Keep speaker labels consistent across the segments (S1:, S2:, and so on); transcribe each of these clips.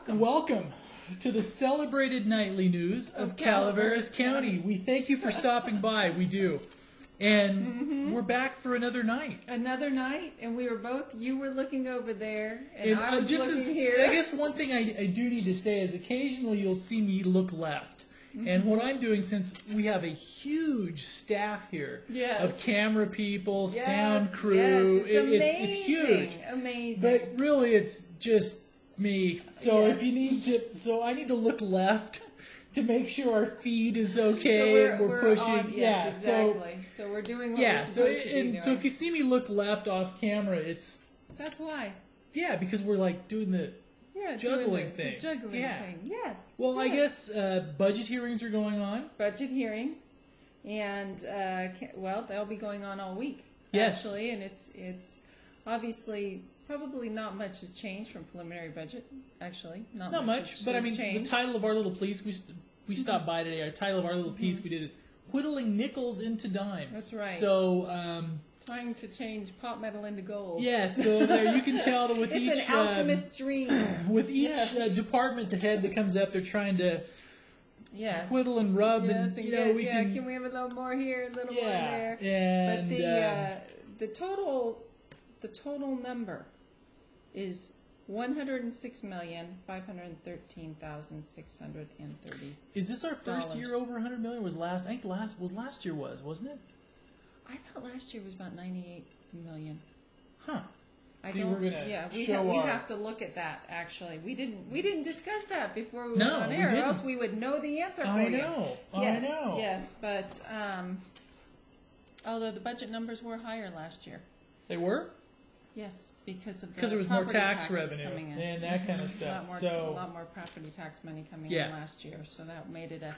S1: Welcome to the celebrated nightly news of Calaveras County. We thank you for stopping by. We do. And we're back for another night.
S2: Another night, and we were both, you were looking over there, and I was
S1: just
S2: looking here.
S1: I guess one thing I do need to say is occasionally you'll see me look left. And what I'm doing, since we have a huge staff here of camera people, sound crew, it's huge.
S2: Amazing.
S1: But really, it's just me. So if you need to, so I need to look left to make sure our feed is okay.
S2: So
S1: we're pushing.
S2: On, yes, exactly. So we're doing what we're supposed to be doing.
S1: So if you see me look left off camera,
S2: that's why.
S1: Yeah, because we're like doing the juggling thing.
S2: The juggling thing. Yes.
S1: Well, I guess budget hearings are going on.
S2: Budget hearings, and they'll be going on all week.
S1: Yes.
S2: Actually, and it's obviously probably not much has changed from preliminary budget. Actually, not much.
S1: But I mean, the title of our little piece we stopped by today. Our title of our little piece we did is "Whittling Nickels into Dimes."
S2: That's right.
S1: So.
S2: Trying to change pot metal into gold.
S1: Yeah, so there you can tell that with
S2: it's
S1: each
S2: an alchemist dream.
S1: With each department head that comes up, they're trying to whittle and rub, and
S2: can we have a little more here, a little more there?
S1: And,
S2: but the total number is $106,513,630.
S1: Is this our first year over 100 million? Was last year wasn't it?
S2: I thought last year was about 98 million.
S1: Huh. See, we're gonna
S2: we have to look at that. Actually, we didn't discuss that before we went on air, or else we would know the answer for you.
S1: I know.
S2: Yes, but although the budget numbers were higher last year.
S1: They were.
S2: Yes, because
S1: there was more tax revenue
S2: coming in.
S1: and that kind of stuff.
S2: A lot more property tax money coming in last year, so that made it a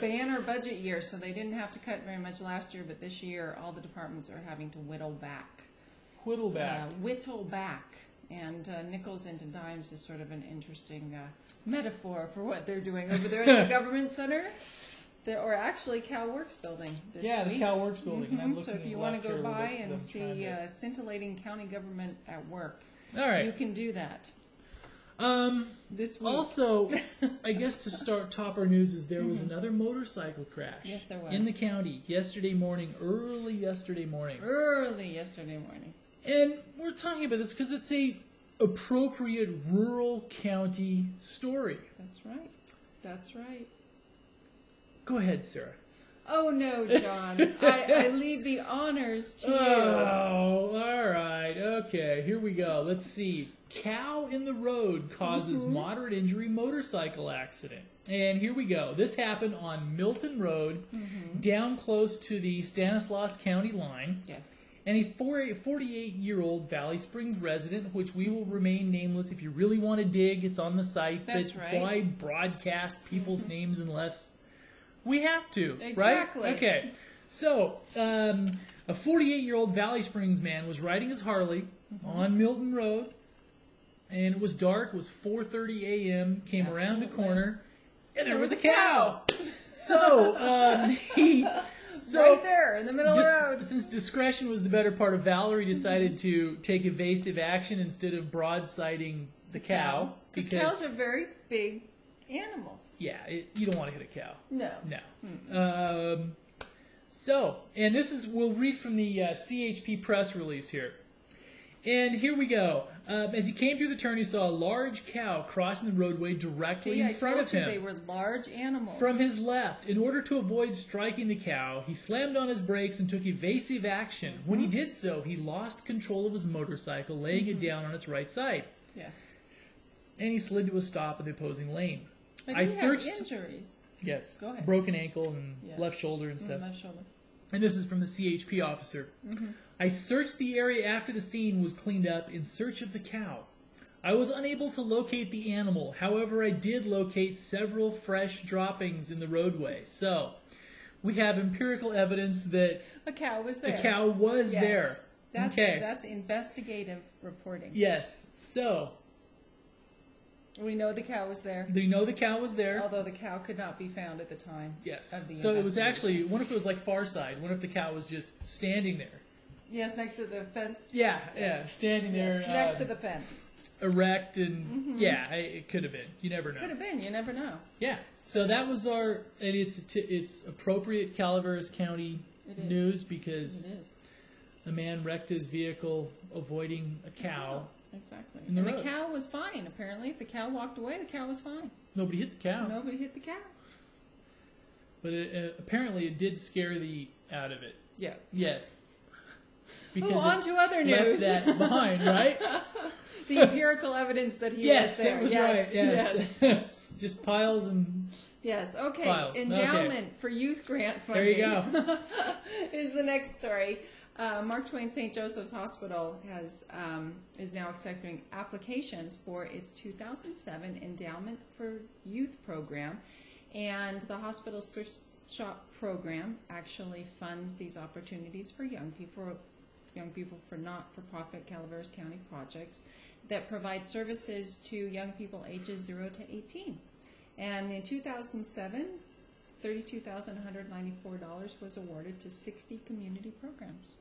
S2: banner budget year. So they didn't have to cut very much last year, but this year all the departments are having to whittle back. Whittle back, and nickels into dimes is sort of an interesting metaphor for what they're doing over there at the government center. Or actually, Cal Works building this week.
S1: The Cal Works building.
S2: So if you want to go by and see scintillating county government at work, you can do that. This week. Also,
S1: I guess to top our news is there was another motorcycle crash.
S2: Yes, there was.
S1: In the county early yesterday morning. And we're talking about this because it's a appropriate rural county story.
S2: That's right.
S1: Go ahead, Sarah.
S2: Oh, no, John. I leave the honors to you.
S1: Oh, all right. Okay, here we go. Let's see. Cow in the road causes moderate injury motorcycle accident. And here we go. This happened on Milton Road, down close to the Stanislaus County line.
S2: Yes.
S1: And a 48-year-old Valley Springs resident, which we will remain nameless. If you really want to dig, it's on the site.
S2: That's right.
S1: Why broadcast people's names unless... We have to,
S2: exactly.
S1: Right? Okay. So, a 48-year-old Valley Springs man was riding his Harley on Milton Road, and it was dark. It was 4:30 a.m. Came around the corner, and there was a cow. So
S2: right there in the middle of the road.
S1: Since discretion was the better part of valor, he decided to take evasive action instead of broadsiding the cow.
S2: Because cows are very big animals.
S1: Yeah, you don't want to hit a cow.
S2: No.
S1: And this is, we'll read from the CHP press release here. And here we go. As he came through the turn, he saw a large cow crossing the roadway directly in front of him.
S2: They were large animals.
S1: From his left. In order to avoid striking the cow, he slammed on his brakes and took evasive action. When he did so, he lost control of his motorcycle, laying it down on its right side.
S2: Yes.
S1: And he slid to a stop in the opposing lane.
S2: I searched injuries.
S1: Yes.
S2: Go ahead.
S1: Broken ankle and left shoulder and stuff.
S2: Left shoulder.
S1: And this is from the CHP officer. I searched the area after the scene was cleaned up in search of the cow. I was unable to locate the animal. However, I did locate several fresh droppings in the roadway. So, we have empirical evidence that
S2: a cow was there.
S1: A cow was there.
S2: That's investigative reporting.
S1: Yes. So,
S2: we know the cow was there.
S1: We know the cow was there.
S2: Although the cow could not be found at the time.
S1: Yes.
S2: Of the
S1: so it was actually, what if it was like Far Side? What if the cow was just standing there?
S2: Yes, next to the fence.
S1: Yeah, standing there.
S2: Next to the fence.
S1: erect, and it could have been. You never know.
S2: Could have been. You never know.
S1: Yeah. So that was and it's appropriate Calaveras County news because a man wrecked his vehicle avoiding a cow.
S2: Exactly. And the cow was fine, apparently. If the cow walked away, the cow was fine.
S1: Nobody hit the cow.
S2: Nobody hit the cow.
S1: But apparently it did scare the out of it.
S2: Yeah.
S1: Yes. Because
S2: on to other news.
S1: Left that behind, right?
S2: The empirical evidence that he was there.
S1: That was right. Yes. Just piles and
S2: okay.
S1: Piles.
S2: Endowment for Youth Grant funding.
S1: There you go.
S2: Is the next story. Mark Twain St. Joseph's Hospital is now accepting applications for its 2007 Endowment for Youth program, and the hospital's thrift shop program actually funds these opportunities for young people for not-for-profit Calaveras County projects that provide services to young people ages 0 to 18. And in 2007, $32,194 was awarded to 60 community programs.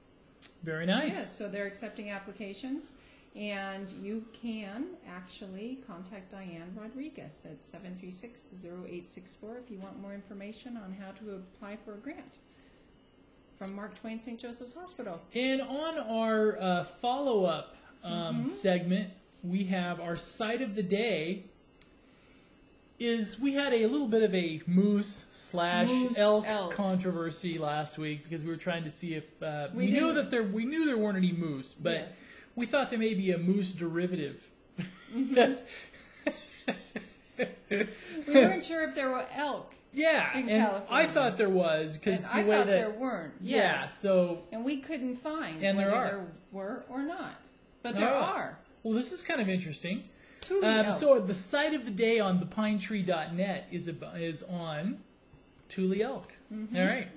S1: Very nice.
S2: Yes, so they're accepting applications, and you can actually contact Diane Rodriguez at 736-0864 if you want more information on how to apply for a grant from Mark Twain St. Joseph's Hospital.
S1: And on our follow-up segment, we have our site of the day. We had a little bit of a moose/elk controversy last week because we were trying to see if we knew there weren't any moose, but we thought there may be a moose derivative.
S2: We weren't sure if there were elk.
S1: Yeah,
S2: in
S1: and
S2: California.
S1: I thought there was because
S2: I thought there weren't. Yes.
S1: Yeah, so
S2: and we couldn't find
S1: and
S2: whether
S1: there
S2: were or not, but there are.
S1: Well, this is kind of interesting.
S2: So
S1: the site of the day on thepinetree.net is on Tule elk. All right.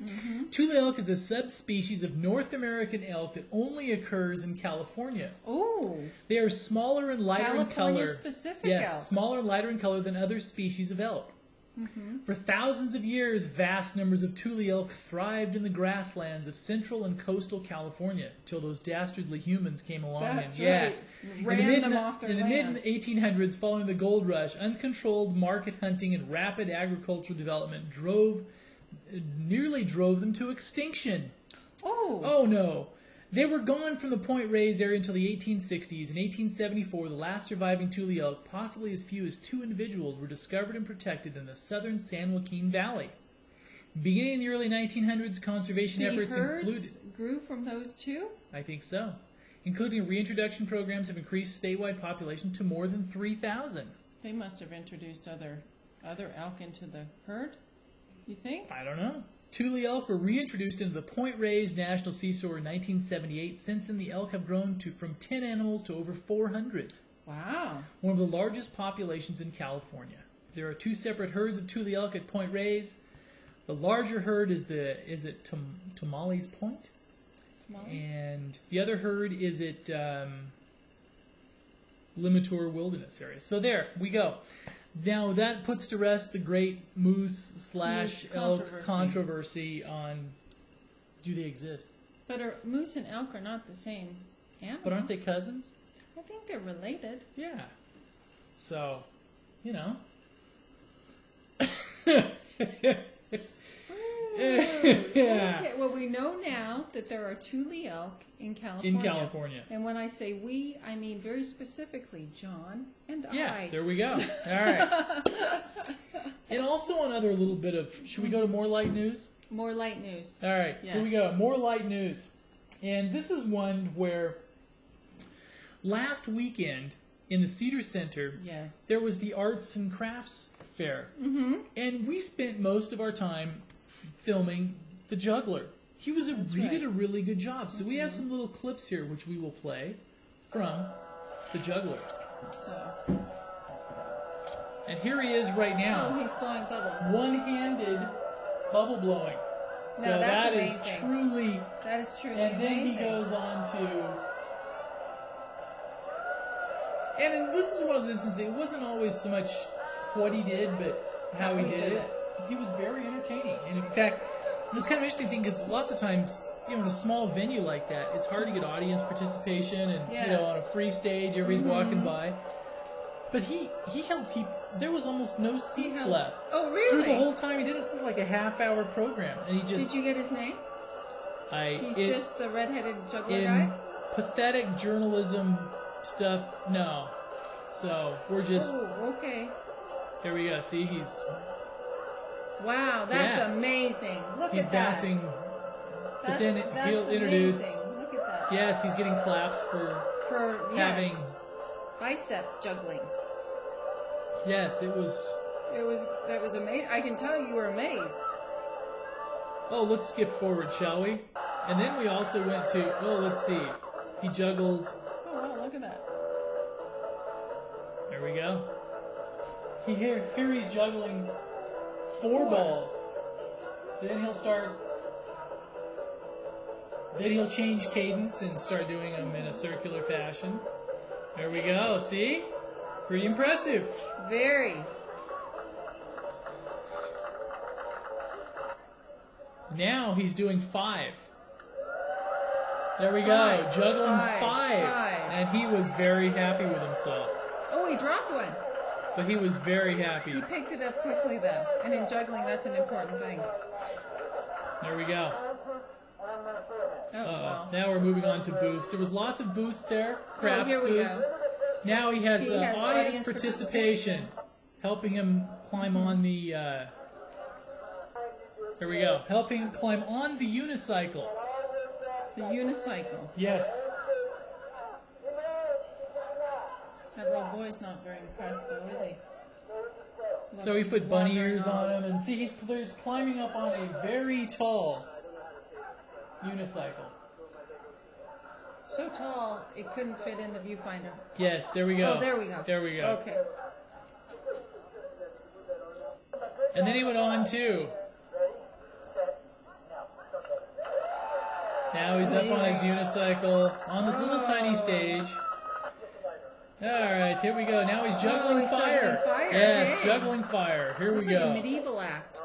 S1: Tule elk is a subspecies of North American elk that only occurs in California.
S2: Oh.
S1: They are smaller and lighter in color.
S2: California-specific elk.
S1: Smaller and lighter in color than other species of elk. For thousands of years, vast numbers of Tule elk thrived in the grasslands of central and coastal California until those dastardly humans came along.
S2: That's right. Ran them off their land.
S1: In the mid-1800s, following the gold rush, uncontrolled market hunting and rapid agricultural development nearly drove them to extinction. Oh no. They were gone from the Point Reyes area until the 1860s. In 1874, the last surviving Tule elk, possibly as few as 2 individuals, were discovered and protected in the southern San Joaquin Valley. Beginning in the early 1900s, conservation efforts
S2: grew from those 2?
S1: I think so. Including reintroduction programs have increased statewide population to more than 3,000.
S2: They must have introduced other elk into the herd, you think?
S1: I don't know. Tule elk were reintroduced into the Point Reyes National Seesaw in 1978. Since then, the elk have grown from 10 animals to over 400.
S2: Wow.
S1: One of the largest populations in California. There are 2 separate herds of Tule elk at Point Reyes. The larger herd is Tamales Point? Tamales? And the other herd is at Limatour Wilderness area. So there we go. Now that puts to rest the great moose/elk controversy on do they exist?
S2: But moose and elk are not the same animal.
S1: But aren't they cousins?
S2: I think they're related.
S1: Yeah. So,
S2: Okay, well, we know now that there are Tule elk in California. And when I say we, I mean very specifically John and I.
S1: Yeah, there we go. All right. And also another little bit of, should we go to more light news?
S2: More light news.
S1: All right, Here we go. More light news. And this is one where last weekend in the Cedar Center, there was the Arts and Crafts Fair. And we spent most of our time filming the juggler. He did a really good job. So we have some little clips here which we will play from the juggler. And here he is right now.
S2: Oh, he's blowing bubbles.
S1: One-handed bubble blowing. So
S2: that's
S1: amazing. That is truly
S2: amazing.
S1: And then he goes on to... And this is one of those instances, it wasn't always so much what he did, but how he did it. He was very entertaining. And in fact, it's kind of an interesting thing because lots of times in a small venue like that, it's hard to get audience participation, and on a free stage, everybody's walking by. But he held people. There was almost no seats left.
S2: Oh, really?
S1: Through the whole time he did this is like a half-hour program, and he just.
S2: Did you get his name? He's just the redheaded juggler guy.
S1: Pathetic journalism stuff. No, so we're just.
S2: Oh, okay.
S1: There we go. See, he's.
S2: Wow, that's amazing. Look
S1: he's
S2: at that.
S1: He's bouncing. But then he'll introduce.
S2: Look at that.
S1: Yes, he's getting claps for having
S2: bicep juggling.
S1: Yes, it was.
S2: That was amazing. I can tell you were amazed.
S1: Oh, let's skip forward, shall we? And then we also went to. Oh, let's see. He juggled.
S2: Oh wow! Look at that.
S1: There we go. Here he's juggling 4 balls. Then he'll start. Then he'll change cadence and start doing them in a circular fashion. There we go. See? Pretty impressive.
S2: Very.
S1: Now he's doing 5. There we go. Juggling 5. And he was very happy with himself.
S2: Oh, he dropped one.
S1: But he was very happy.
S2: He picked it up quickly, though. And in juggling, that's an important thing.
S1: There we go.
S2: Oh, wow.
S1: Now we're moving on to booths. There was lots of booths there, crafts
S2: here we
S1: booths.
S2: go.
S1: Now he has audience participation, helping him climb on the. There we go, helping him climb on the unicycle.
S2: The unicycle.
S1: Yes.
S2: That little boy's not very impressed, though, is he?
S1: So he put bunny ears on him, and see, he's climbing up on a very tall unicycle.
S2: So tall, it couldn't fit in the viewfinder.
S1: Yes, there we go.
S2: Oh, there we go.
S1: There we go.
S2: Okay.
S1: And then he went on to. Now he's up on his unicycle on this little tiny stage. All right, here we go. Now he's juggling fire.
S2: Juggling fire.
S1: Yes,
S2: hey.
S1: Juggling fire. Here
S2: That's
S1: we go.
S2: Like a medieval act.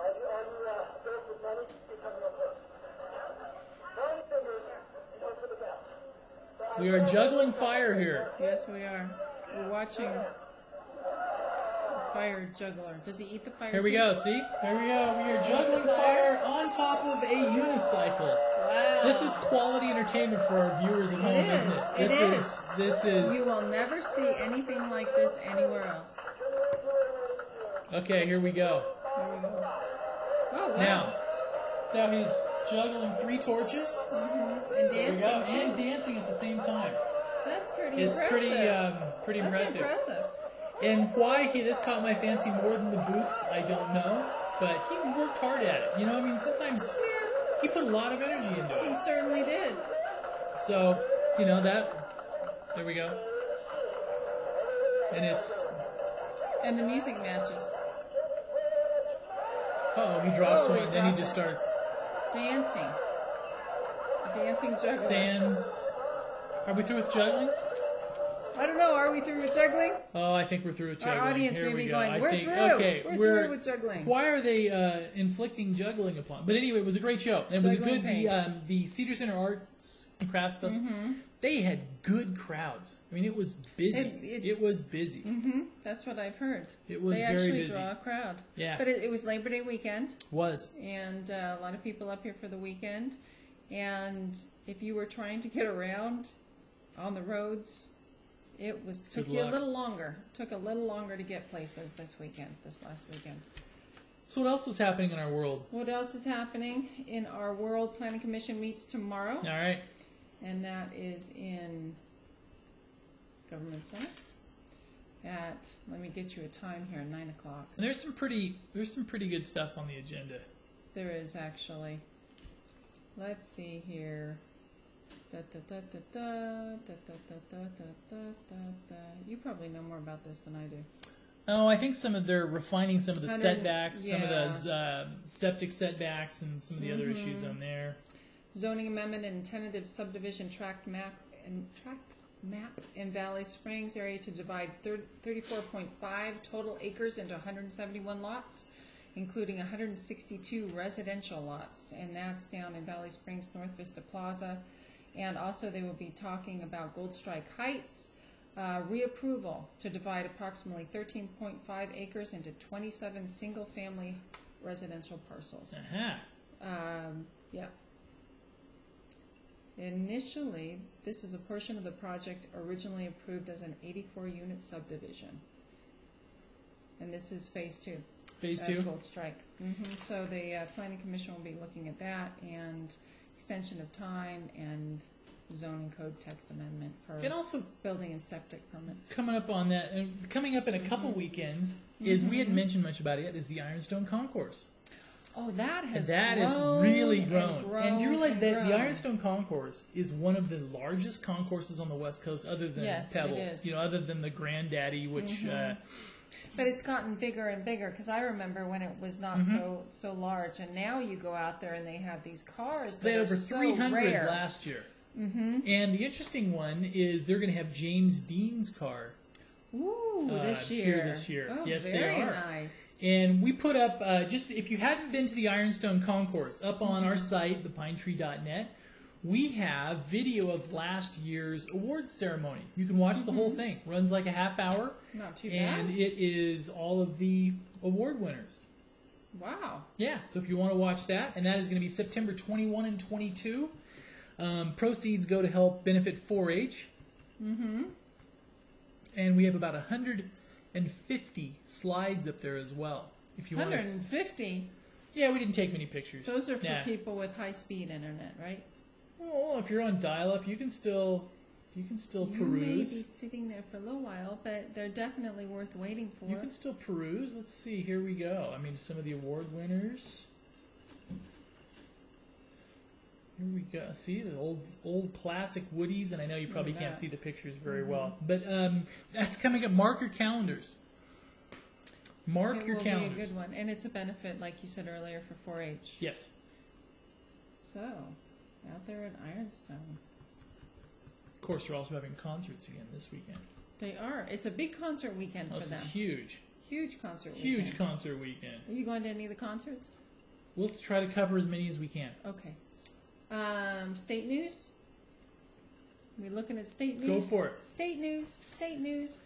S1: We are juggling fire here.
S2: Yes, we are. We're watching a fire juggler. Does he eat the fire?
S1: Here we go. See? Here we go. We are juggling fire on top of a unicycle.
S2: Wow.
S1: This is quality entertainment for our viewers at home, isn't it? This is.
S2: You will never see anything like this anywhere else.
S1: Okay, here we go.
S2: Here we go. Oh, wow.
S1: Now he's juggling 3 torches.
S2: Mm-hmm. And dancing too.
S1: And dancing at the same time.
S2: That's pretty
S1: impressive. It's pretty
S2: That's
S1: impressive. And why this caught my fancy more than the booths, I don't know. But he worked hard at it. You know, I mean, sometimes he put a lot of energy into it.
S2: He certainly did.
S1: So, there we go.
S2: And the music matches.
S1: Oh, he drops one, then he just starts
S2: dancing. Dancing juggler.
S1: Are we through with juggling?
S2: I don't know. Are we through with juggling?
S1: Oh, I think we're through with juggling.
S2: Our audience may be going, we're through with juggling.
S1: Why are they inflicting juggling upon? But anyway, it was a great show. It was a good. The Cedar Center Arts and Crafts Festival. Mm-hmm. They had good crowds. I mean, it was busy. It was busy.
S2: Mm-hmm. That's what I've heard.
S1: It was very busy.
S2: They actually draw a crowd.
S1: Yeah.
S2: But it was Labor Day weekend.
S1: Was.
S2: And a lot of people up here for the weekend. And if you were trying to get around on the roads, took you a little longer. Took a little longer to get places this last weekend.
S1: So what else was happening in our world?
S2: What else is happening in our world? Planning Commission meets tomorrow.
S1: All right.
S2: And that is in Government Center at, let me get you a time here, 9 o'clock.
S1: And there's some pretty good stuff on the agenda.
S2: There is actually. Let's see here. You probably know more about this than I do.
S1: Oh, I think they're refining some of the setbacks, some of those septic setbacks, and some of the other issues on there.
S2: Zoning amendment and tentative subdivision tract map in Valley Springs area to divide 34.5 total acres into 171 lots including 162 residential lots, and that's down in Valley Springs, North Vista Plaza. And also they will be talking about Gold Strike Heights, reapproval to divide approximately 13.5 acres into 27 single-family residential parcels. Yeah. Initially, this is a portion of the project originally approved as an 84-unit subdivision. And this is phase 2.
S1: Phase 2?
S2: Gold Strike. So the Planning Commission will be looking at that and extension of time and zoning code text amendment for
S1: and also
S2: building and septic permits.
S1: Coming up on that, and coming up in a couple weekends, is we hadn't mentioned much about it yet, is the Ironstone Concourse.
S2: Oh, that has
S1: really grown. And you realize that
S2: grown.
S1: the Ironstone Concourse is one of the largest concourses on the West Coast, other than Pebble.
S2: It is.
S1: You know, other than the Granddaddy, which.
S2: But it's gotten bigger and bigger, because I remember when it was not so large, and now you go out there and they have these cars that
S1: they had
S2: are
S1: over
S2: so
S1: 300
S2: rare.
S1: last year. And the interesting one is they're going to have James Dean's car.
S2: Ooh, this year.
S1: Here this year.
S2: Oh,
S1: yes,
S2: very
S1: they are.
S2: Nice.
S1: And we put up, just if you hadn't been to the Ironstone Concourse, up on our site, thepinetree.net, we have video of last year's awards ceremony. You can watch the whole thing. Runs like a half hour.
S2: Not too bad.
S1: And it is all of the award winners.
S2: Wow.
S1: Yeah, so if you want to watch that, and that is going to be September 21 and 22. Proceeds go to help benefit 4-H. And we have about 150 slides up there as well. If you
S2: 150?
S1: Yeah, we didn't take many pictures.
S2: Those are for people with high-speed internet, right?
S1: Well, if you're on dial-up, you can still peruse.
S2: You may be sitting there for a little while, but they're definitely worth waiting for.
S1: You can still peruse. Let's see. Here we go. I mean, some of the award winners. Here we go. See the old classic Woodies, and I know you probably can't see the pictures very well, but that's coming up. Mark your calendars. Mark your calendars.
S2: It will be a good one, and it's a benefit, like you said earlier, for 4-H.
S1: Yes.
S2: So, out there at Ironstone.
S1: Of course, they're also having concerts again this weekend.
S2: They are. It's a big concert weekend for them.
S1: This is huge.
S2: Huge concert weekend.
S1: Huge concert weekend.
S2: Are you going to any of the concerts?
S1: We'll try to cover as many as we can.
S2: Okay. State news? We looking at state news?
S1: Go for it.
S2: State news. State news.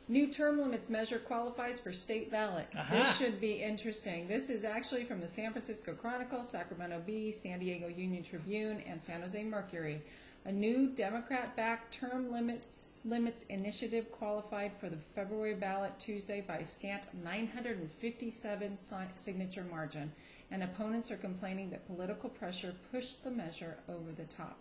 S2: New term limits measure qualifies for state ballot. This should be interesting. This is actually from the San Francisco Chronicle, Sacramento Bee, San Diego Union Tribune, and San Jose Mercury. A new Democrat-backed term limits initiative qualified for the February ballot Tuesday by a scant 957 signature margin, and opponents are complaining that political pressure pushed the measure over the top.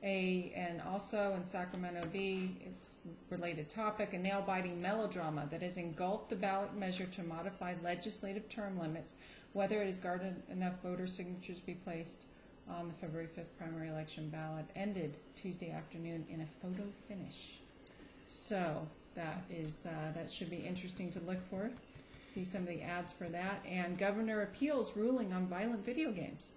S2: And also in Sacramento Bee, it's a related topic, a nail-biting melodrama that has engulfed the ballot measure to modify legislative term limits, whether it has garnered enough voter signatures to be placed on the February 5th primary election ballot, ended Tuesday afternoon in a photo finish. So that should be interesting to look for. See some of the ads for that. And governor appeals ruling on violent video games.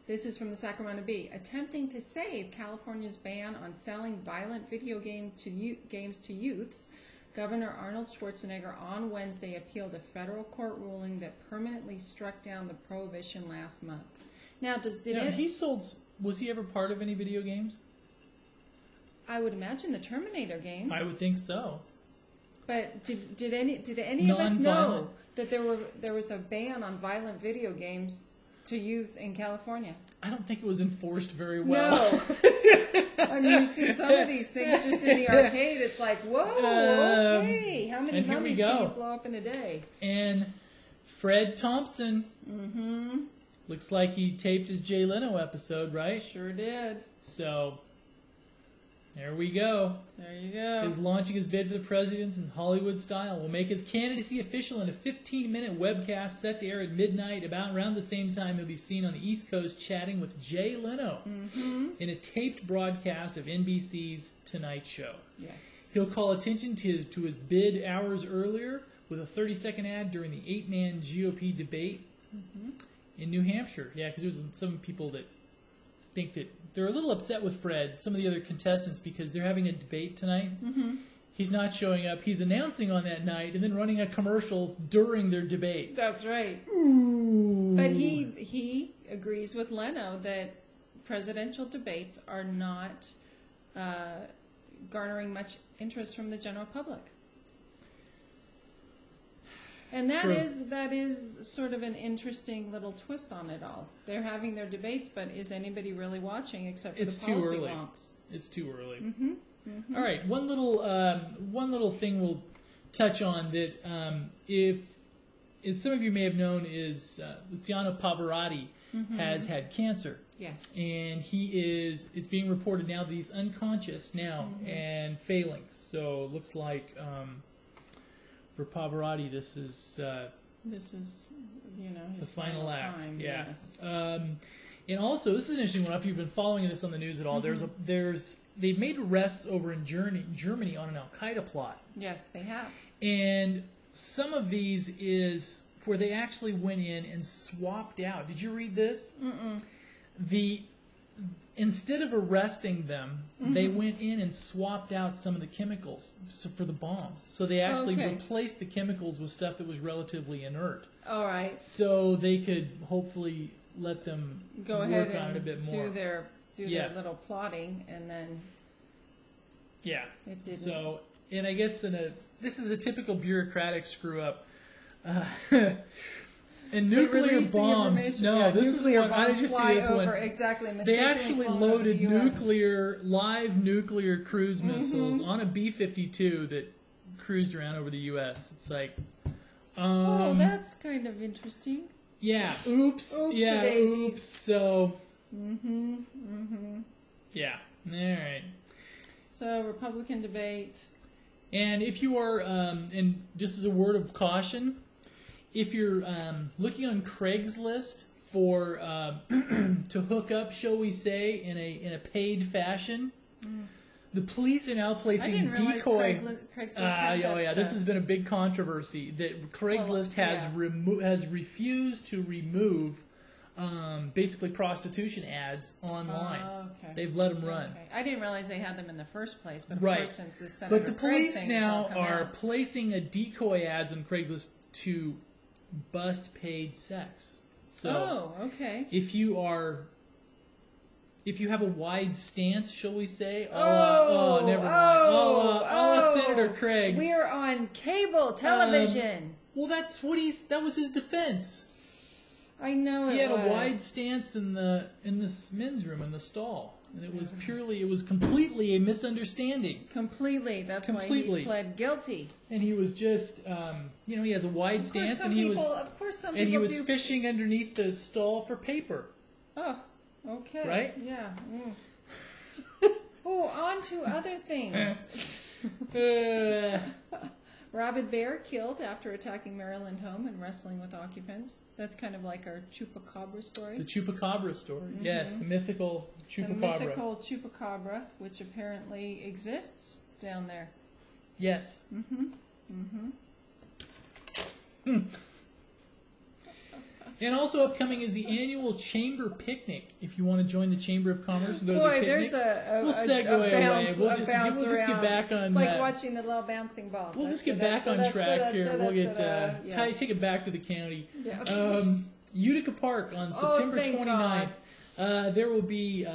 S2: This is from the Sacramento Bee. Attempting to save California's ban on selling violent video games to youths, Governor Arnold Schwarzenegger on Wednesday appealed a federal court ruling that permanently struck down the prohibition last month. Now, was he ever part of any video games? I would imagine the Terminator games.
S1: I would think so.
S2: But did any of us know that there was a ban on violent video games to youths in California?
S1: I don't think it was enforced very well.
S2: No. I mean, you see some of these things just in the arcade. It's like, whoa, okay. How many mummies can you blow up in a day?
S1: And Fred Thompson. Looks like he taped his Jay Leno episode, right?
S2: Sure did.
S1: So, there we go.
S2: There you go.
S1: He's launching his bid for the presidency in Hollywood style. Will make his candidacy official in a 15-minute webcast set to air at midnight. Around the same time, he'll be seen on the East Coast chatting with Jay Leno in a taped broadcast of NBC's Tonight Show.
S2: Yes.
S1: He'll call attention to his bid hours earlier with a 30-second ad during the 8-man GOP debate in New Hampshire. Yeah, because there's some people that think that they're a little upset with Fred, some of the other contestants, because they're having a debate tonight. He's not showing up. He's announcing on that night and then running a commercial during their debate.
S2: That's right.
S1: Ooh.
S2: But he agrees with Leno that presidential debates are not garnering much interest from the general public. And that is sort of an interesting little twist on it all. They're having their debates, but is anybody really watching except for the policy wonks?
S1: It's too early.
S2: Mm-hmm. Mm-hmm.
S1: All right, one little thing we'll touch on that if some of you may have known is Luciano Pavarotti has had cancer.
S2: Yes.
S1: And it's being reported now that he's unconscious now and failing. So it looks like for Pavarotti this is
S2: his
S1: the final act.
S2: time.
S1: Yeah.
S2: Yes.
S1: And also, this is an interesting one. If you've been following this on the news at all, they've made arrests over in Germany on an Al Qaeda plot.
S2: Yes, they have.
S1: And some of these is where they actually went in and swapped out. Did you read this?
S2: Mm-mm.
S1: Instead of arresting them, they went in and swapped out some of the chemicals for the bombs. So they actually replaced the chemicals with stuff that was relatively inert.
S2: All right.
S1: So they could hopefully let them
S2: go
S1: work
S2: ahead
S1: on
S2: and
S1: it a bit more.
S2: do their little plotting, and then it didn't.
S1: So, and I guess this is a typical bureaucratic screw up. And nuclear bombs. No, this is one. How did you see this one?
S2: Exactly.
S1: They actually loaded live nuclear cruise missiles on a B-52 that cruised around over the U.S. It's like,
S2: oh, that's kind of interesting.
S1: Yeah. Oops. Yeah. Oops. So. Yeah. All right.
S2: So Republican debate.
S1: And if you are, and just as a word of caution, if you're looking on Craigslist for to hook up, shall we say, in a paid fashion, the police are now placing decoy.
S2: Craigslist had that stuff.
S1: This has been a big controversy that Craigslist has refused to remove basically prostitution ads online.
S2: Okay.
S1: They've let them run.
S2: Okay. I didn't realize they had them in the first place, but of course, since the Senator
S1: But the police
S2: Craig
S1: now are placing a decoy ads on Craigslist to bust paid sex. So, if you have a wide stance, shall we say? Never mind. Senator Craig.
S2: We're on cable television.
S1: Well, that was his defense.
S2: I know
S1: he had a wide stance in the men's room in the stall, and it was completely a misunderstanding.
S2: Completely. That's why he pled guilty.
S1: And he was just, he has a wide stance, and he was fishing underneath the stall for paper.
S2: Oh, okay.
S1: Right?
S2: Yeah. On to other things. Rabid bear killed after attacking Maryland home and wrestling with occupants. That's kind of like our chupacabra story.
S1: The chupacabra story, yes, the mythical chupacabra.
S2: The mythical chupacabra, which apparently exists down there.
S1: Yes. And also upcoming is the annual Chamber Picnic. If you want to join the Chamber of Commerce and go to the picnic,
S2: there's
S1: we'll segue away. We'll just get back on.
S2: It's like watching the little bouncing ball.
S1: We'll just get back on track here. We'll get take it back to the county.
S2: Yes.
S1: Utica Park on September 29th. There will be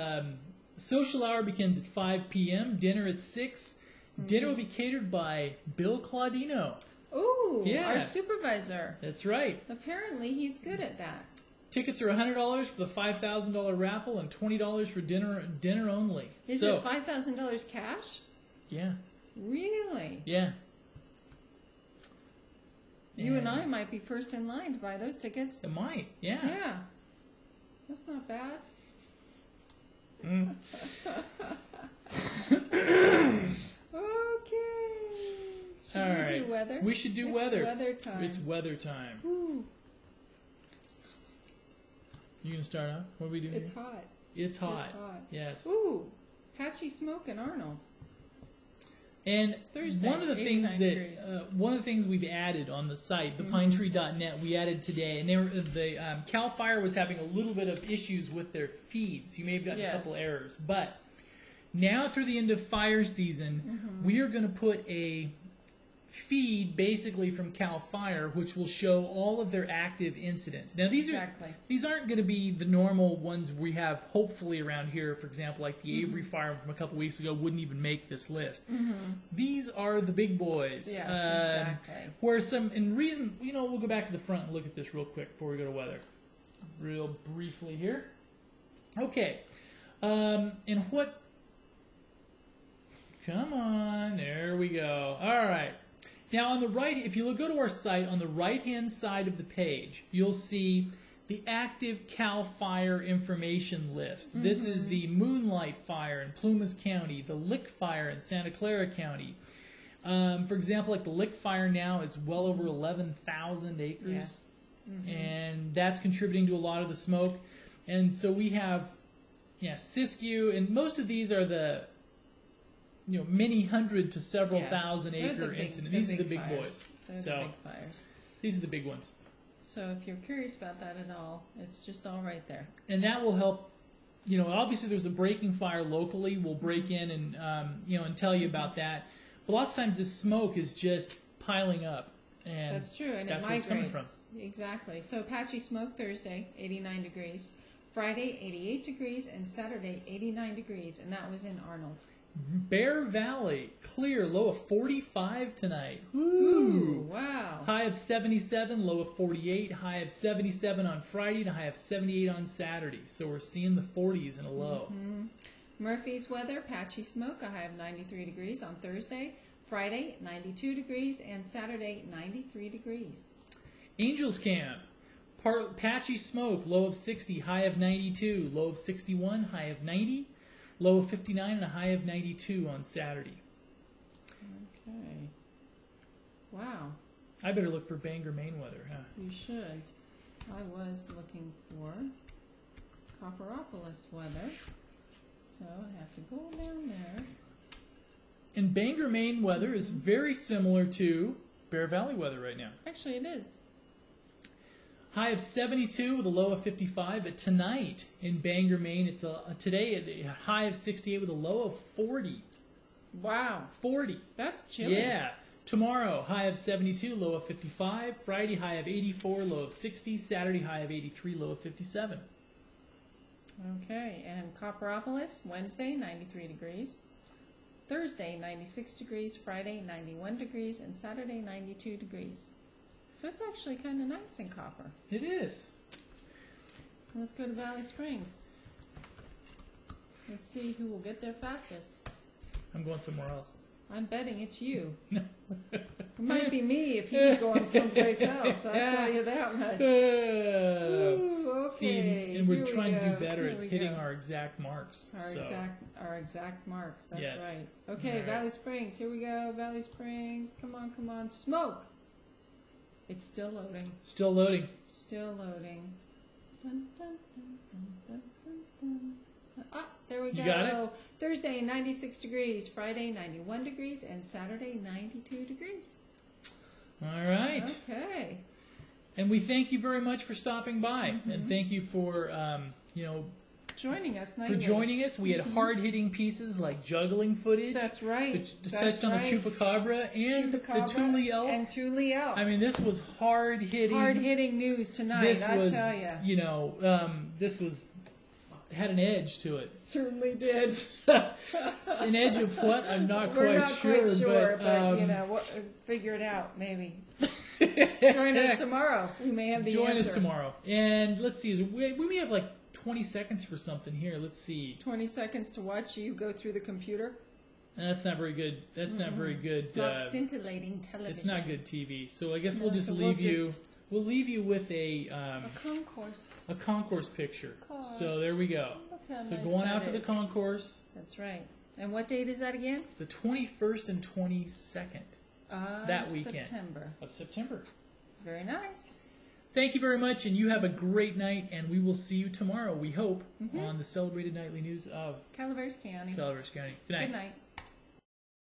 S1: social hour begins at 5 p.m. Dinner at 6. Dinner will be catered by Bill Claudino.
S2: Ooh, our supervisor.
S1: That's right.
S2: Apparently, he's good at that.
S1: Tickets are $100 for the $5,000 raffle and $20 for dinner only.
S2: Is it $5,000 cash?
S1: Yeah.
S2: Really?
S1: Yeah.
S2: You and I might be first in line to buy those tickets.
S1: It might, yeah.
S2: Yeah. That's not bad. Should we do weather?
S1: We should do weather.
S2: It's weather time.
S1: It's weather time.
S2: Ooh.
S1: You gonna start off? What are we doing?
S2: It's hot.
S1: It's hot.
S2: It's hot.
S1: Yes.
S2: Ooh, patchy smoke in Arnold.
S1: And
S2: Thursday,
S1: one of the things we've added on the site, thepinetree.net, we added today, and Cal Fire was having a little bit of issues with their feeds. You may have gotten a couple errors, but Now through the end of fire season, we are going to put a feed basically from CAL FIRE, which will show all of their active incidents. Now these aren't going to be the normal ones we have hopefully around here. For example, like the Avery fire from a couple weeks ago wouldn't even make this list. These are the big boys.
S2: Yes, exactly.
S1: Where we'll go back to the front and look at this real quick before we go to weather. Real briefly here. Okay. And what... Come on, there we go. All right. Now on the right, if you go to our site, on the right-hand side of the page, you'll see the active CAL FIRE information list. This is the Moonlight Fire in Plumas County, the Lick Fire in Santa Clara County. For example, like the Lick Fire now is well over 11,000 acres.
S2: Yes.
S1: And that's contributing to a lot of the smoke. And so we have, Siskiyou, and most of these are the many hundred to several thousand acre incidents. These are the big boys.
S2: They're the big fires.
S1: These are the big ones.
S2: So if you're curious about that at all, it's just all right there.
S1: And that will help. Obviously there's a breaking fire locally. We'll break in and and tell you about that. But lots of times this smoke is just piling up. And
S2: that's true, and
S1: that's
S2: it
S1: where it's coming from.
S2: Exactly. So patchy smoke Thursday, 89 degrees. Friday, 88 degrees, and Saturday, 89 degrees, and that was in Arnold.
S1: Bear Valley, clear, low of 45 tonight.
S2: Ooh, wow.
S1: High of 77, low of 48, high of 77 on Friday, and a high of 78 on Saturday. So we're seeing the 40s and a low.
S2: Murphy's weather, patchy smoke, a high of 93 degrees on Thursday. Friday, 92 degrees, and Saturday, 93 degrees.
S1: Angels Camp, patchy smoke, low of 60, high of 92, low of 61, high of 90. Low of 59 and a high of 92 on Saturday.
S2: Okay. Wow.
S1: I better look for Bangor, Maine weather, huh?
S2: You should. I was looking for Copperopolis weather. So I have to go down there.
S1: And Bangor, Maine weather is very similar to Bear Valley weather right now.
S2: Actually, it is.
S1: High of 72 with a low of 55. But tonight in Bangor, Maine, it's today a high of 68 with a low of 40.
S2: Wow.
S1: 40.
S2: That's chilly.
S1: Yeah. Tomorrow, high of 72, low of 55. Friday, high of 84, low of 60. Saturday, high of 83, low of 57.
S2: Okay. And Copperopolis, Wednesday, 93 degrees. Thursday, 96 degrees. Friday, 91 degrees. And Saturday, 92 degrees. So it's actually kind of nice in Copper.
S1: It is.
S2: Let's go to Valley Springs. Let's see who will get there fastest.
S1: I'm going somewhere else.
S2: I'm betting it's you. It might be me if he's going someplace else. I'll tell you that much. Ooh, okay.
S1: See, and we're trying to do better at hitting our exact marks.
S2: Our exact marks. That's
S1: yes.
S2: right. Okay, right. Valley Springs. Here we go. Valley Springs. Come on, come on. Smoke. It's still loading.
S1: Still loading.
S2: Still loading. Dun, dun, dun, dun, dun, dun, dun. Ah, there we go.
S1: You got it?
S2: Thursday, 96 degrees. Friday, 91 degrees. And Saturday, 92 degrees.
S1: All right.
S2: Okay.
S1: And we thank you very much for stopping by. And thank you for,
S2: joining us.
S1: Joining us. We had hard-hitting pieces like juggling footage.
S2: That's right.
S1: Touched on the Chupacabra and the Thule elk.
S2: And Thule elk.
S1: I mean, this was hard-hitting.
S2: Hard-hitting news tonight, I tell you.
S1: This was had an edge to it.
S2: Certainly did.
S1: An edge of what? I'm not
S2: We're
S1: quite
S2: not
S1: sure.
S2: Quite sure, but figure it out, maybe. Join us tomorrow. We may have the answer.
S1: Join us tomorrow. And let's see. We may have like 20 seconds for something here. Let's see.
S2: 20 seconds to watch you go through the computer?
S1: That's not very good. That's not very good.
S2: It's not scintillating television.
S1: It's not good TV. So I guess we'll just leave you. We'll leave you with a
S2: concourse.
S1: A concourse picture. So there we go. So
S2: nice
S1: going out to the concourse.
S2: That's right. And what date is that again?
S1: The 21st and 22nd. That weekend. Of September.
S2: Very nice.
S1: Thank you very much, and you have a great night, and we will see you tomorrow, we hope, on the celebrated nightly news of
S2: Calaveras County.
S1: Calaveras County. Good night.
S2: Good night.